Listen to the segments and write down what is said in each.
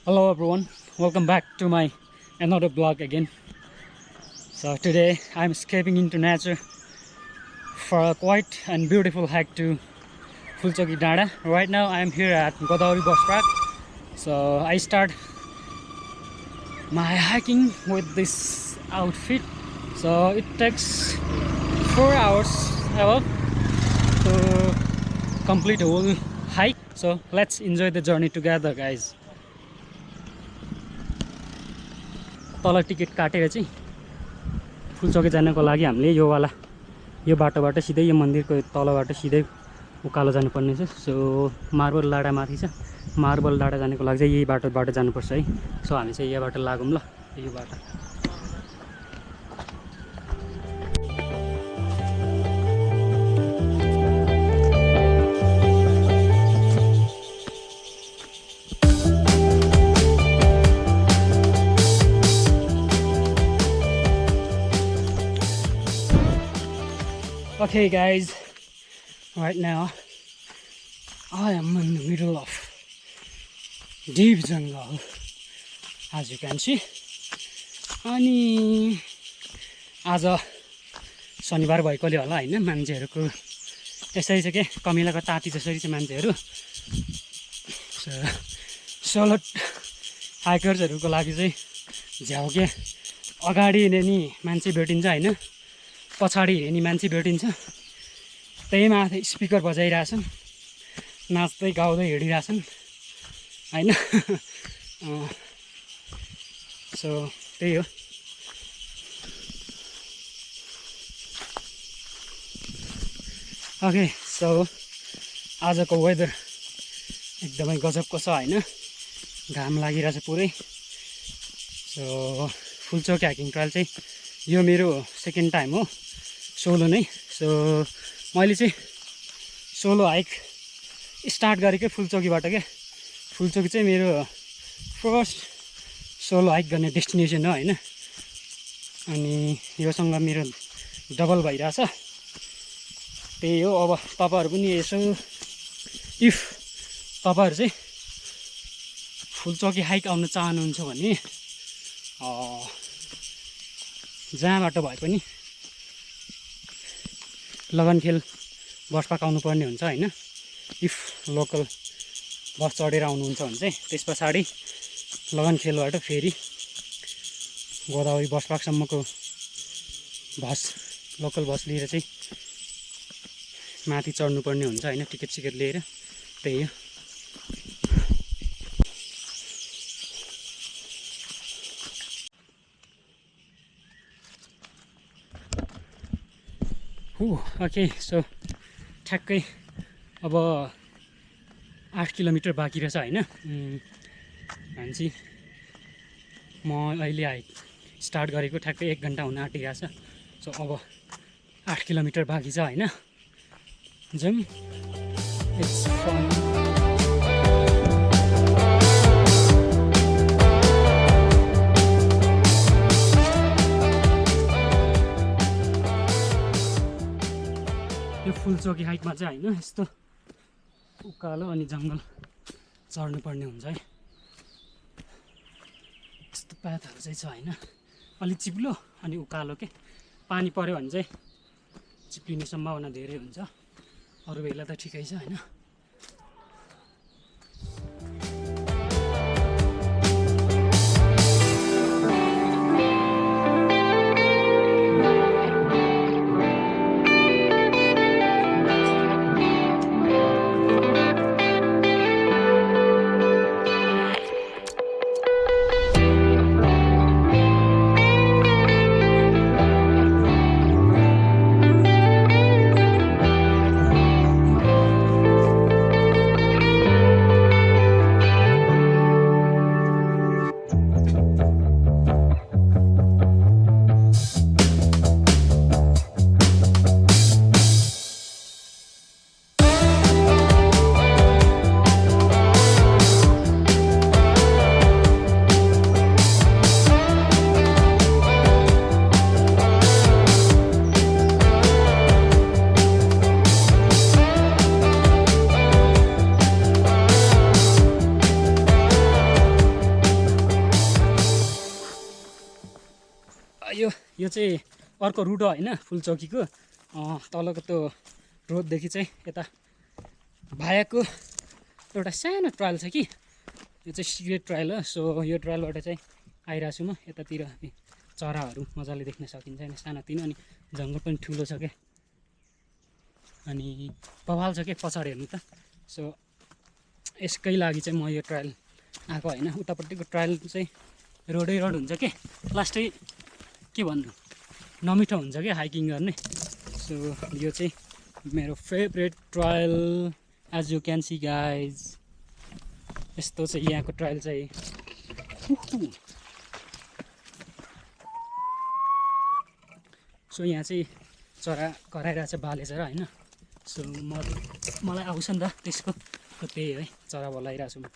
Hello everyone, welcome back to my another vlog again. So today I'm escaping into nature for a quite and beautiful hike to Phulchoki Dada. Right now I am here at Godavari Bus Park. So I start my hiking with this outfit. So it takes 4 hours about to complete the whole hike. So let's enjoy the journey together, guys. तल ticket काटेर चाहिँ फुलचोकी जानको लागि हामीले यो बाटोबाट सिधै यो मन्दिरको तलबाट सिधै उकालो जानुपर्ने छ। सो मार्बल डाँडा माथि छ, मार्बल डाँडा जानको लागि चाहिँ यही बाटोबाट जानुपर्छ है। सो हामी चाहिँ यो बाटो लागौँ ल, यो बाटो। Okay guys, right now I am in the middle of deep jungle, as you can see. अनि आज शनिबार भएकोले होला हैन, मान्छेहरुको यसै छ के कमिलाको ताती जसरी चाहिँ मान्छेहरु सोलो हाइकर्सहरुको लागि चाहिँ झ्याउके अगाडि हिँड्ने नि मान्छे भेटिन्छ हैन, पछाडी हिँड्ने मान्छे भेटिन्छ। त्यही माथि स्पिकर बजाइरहेछन्, नाच्दै गाउँदै हिँडिरहेछन् हैन। सो त्यही हो। ओके, सो आजको वेदर एकदमै गजबको छ हैन, घाम लागिरहेछ पुरै। सो फुलचोकी हाइकिङ ट्रायल चाहिँ यो मेरो सेकेन्ड टाइम हो सोलो नै। सो मैले चाहिँ सोलो हाइक स्टार्ट गरेकै फुलचोकीबाट के, फुलचोकी चाहिँ मेरो फर्स्ट सोलो हाइक गर्ने डेस्टिनेसन हो हैन। अनि योसँग मेरो डबल भइरहेछ, त्यही हो। अब तपाईहरु पनि यसो इफ तपाईहरु चाहिँ फुलचोकी हाइक आउन चाहनुहुन्छ भने जहाँबाट भए पनि लगनखेल बस पार्क आउनु पर्ने हुन्छ हैन। इफ लोकल बस चढेर आउनुहुन्छ भने चाहिँ त्यस पछाडि लगनखेलबाट फेरि गोदावरी बस पार्कसम्मको बस, लोकल बस लिएर चाहिँ माथि चढ्नु पर्ने हुन्छ हैन, टिकट सिकेट लिएर। त्यही हो। ओके, सो ठ्याक्कै अब 8 किलोमिटर बाँकी रहेछ हैन। भन्छ म अहिले हाइक स्टार्ट गरेको ठ्याक्कै 1 घन्टा हुन आँटिरहेछ। सो अब 8 किलोमिटर बाँकी छ हैन। जाउँ, इट्स फन। यो फुलचोकी हाइकमा चाहिँ हैन, यस्तो उकालो अनि जङ्गल चढ्नु पर्ने हुन्छ है। यस्तो पाथहरू चाहिँ छ हैन, अलि चिप्लो अनि उकालो के। पानी पर्यो भने चाहिँ चिप्लिने सम्भावना धेरै हुन्छ, अरू बेला त ठिकै छ हैन। यो चाहिँ अर्को रुट हो होइन फुलचोकीको तलको त्यो रोडदेखि चाहिँ यता भायाको एउटा सानो ट्रायल छ कि यो चाहिँ सिक्रेट ट्रायल हो। सो यो ट्रायलबाट चाहिँ आइरहेको छु म। यतातिर चराहरू मजाले देख्न सकिन्छ होइन सानोतिनो, अनि जङ्गल पनि ठुलो छ क्या, अनि बवाल छ क्या पछाडि हेर्नु त। सो यसकै लागि चाहिँ म यो ट्रायल आएको होइन। उतापट्टिको ट्रायल चाहिँ रोडै रोड हुन्छ के, लास्टै के भन्नु नमिठो हुन्छ क्या हाइकिङ गर्ने। सो यो चाहिँ मेरो favourite trial as you can see guys. यस्तो चाहिँ यहाँको ट्रायल चाहिँ। सो यहाँ चाहिँ चरा कराइरहेको छ, बाले चरा होइन। सो मलाई आउँछ नि त त्यसको त्यही है, चरा बोलाइरहेको छु म।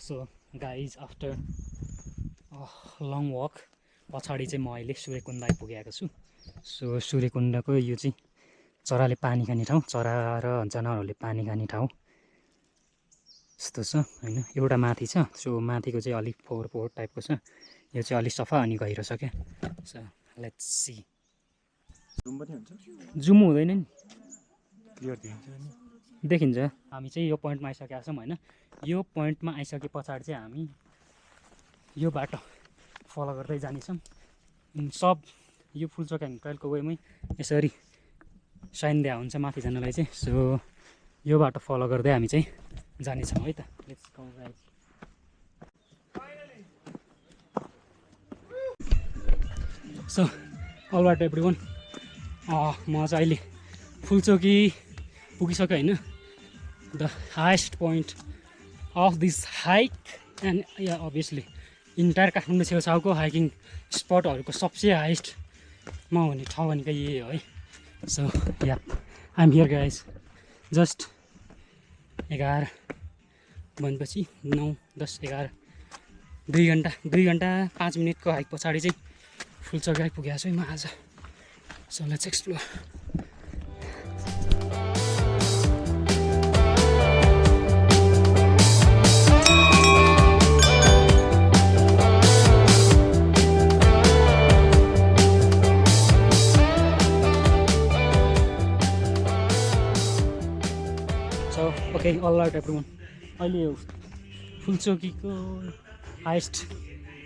So guys after long walk पछाडि चाहिँ म अहिले सूर्यकुण्ड आइपुगेको छु। सो सूर्यकुण्डको यो चाहिँ चराले पानी खाने ठाउँ, चरा र जनावरहरूले पानी खाने ठाउँ यस्तो छ होइन। एउटा माथि छ, सो माथिको चाहिँ अलिक फोहोर फोहोर टाइपको छ, यो चाहिँ अलिक सफा अनि गहिरो छ क्या। So let's see. जुम हुँदैन नि, क्लियर देखिन्छ। हामी चाहिँ यो पोइन्टमा आइसकेका छौँ होइन। यो पोइन्टमा आइसके पछाडि चाहिँ हामी यो बाटो फलो गर्दै जानेछौँ। सब यो फुलचोकी ह्याङ्गिङ ट्रायलको वेमै यसरी साइन दिया हुन्छ माथि जानलाई चाहिँ। सो यो बाटो फलो गर्दै हामी चाहिँ जानेछौँ है त। Let's go guys. So all right everyone, म चाहिँ अहिले फुलचोकी पुगिसक्यो होइन। The highest point of this hike and yeah obviously entire Kathmandu छेउछाउको हाइकिङ स्पटहरूको सबसे हाइएस्टमा हुने ठाउँ भनेको यही हो है। So ya I am here guys. Just 11 भनेपछि 9, 10, 11 2 घन्टा 5 मिनटको हाइक पछाडि चाहिँ फुलचोकी आइपुगेको छु म आज। So let's explore. Okay all right everyone, अहिले फुलचोकीको हाइएस्ट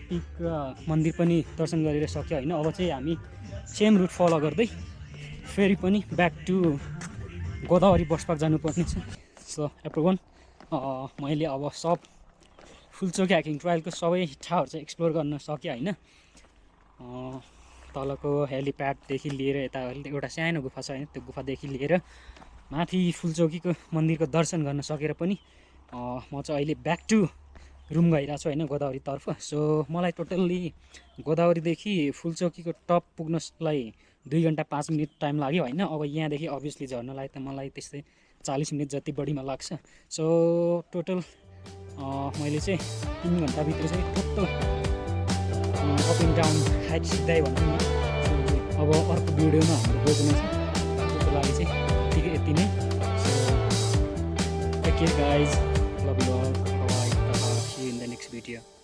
पिक र मन्दिर पनि दर्शन गरेर सक्यो होइन। अब चाहिँ हामी सेम रुट फलो गर्दै फेरि पनि back to Godavari bus park जानुपर्ने छ। सो एभ्रिवान, मैले अब सब फुलचोकी हाइकिङ ट्रायलको सबै ठाउँहरू चाहिँ एक्सप्लोर गर्न सकेँ होइन। तलको हेलिप्याडदेखि लिएर यता एउटा सानो गुफा छ होइन, त्यो गुफादेखि लिएर माथि फुलचोकीको मन्दिरको दर्शन गर्न सकेर पनि म चाहिँ अहिले ब्याक टु रुम गइरहेको छु होइन गोदावरीतर्फ। सो मलाई टोटल्ली गोदावरीदेखि फुलचोकीको टप पुग्नलाई 2 घन्टा 5 मिनट टाइम लाग्यो होइन। अब यहाँदेखि अभियसली झर्नलाई त मलाई त्यस्तै 40 मिनट जति बढीमा लाग्छ। सो टोटल मैले चाहिँ 3 घन्टाभित्र चाहिँ total up and down height सिक्दै भनौँ न। सो अब अर्को भिडियोमा हाम्रो गएको छ, त्यसको लागि चाहिँ यति नै। So take care guys, love you all, bye, see you in the next video.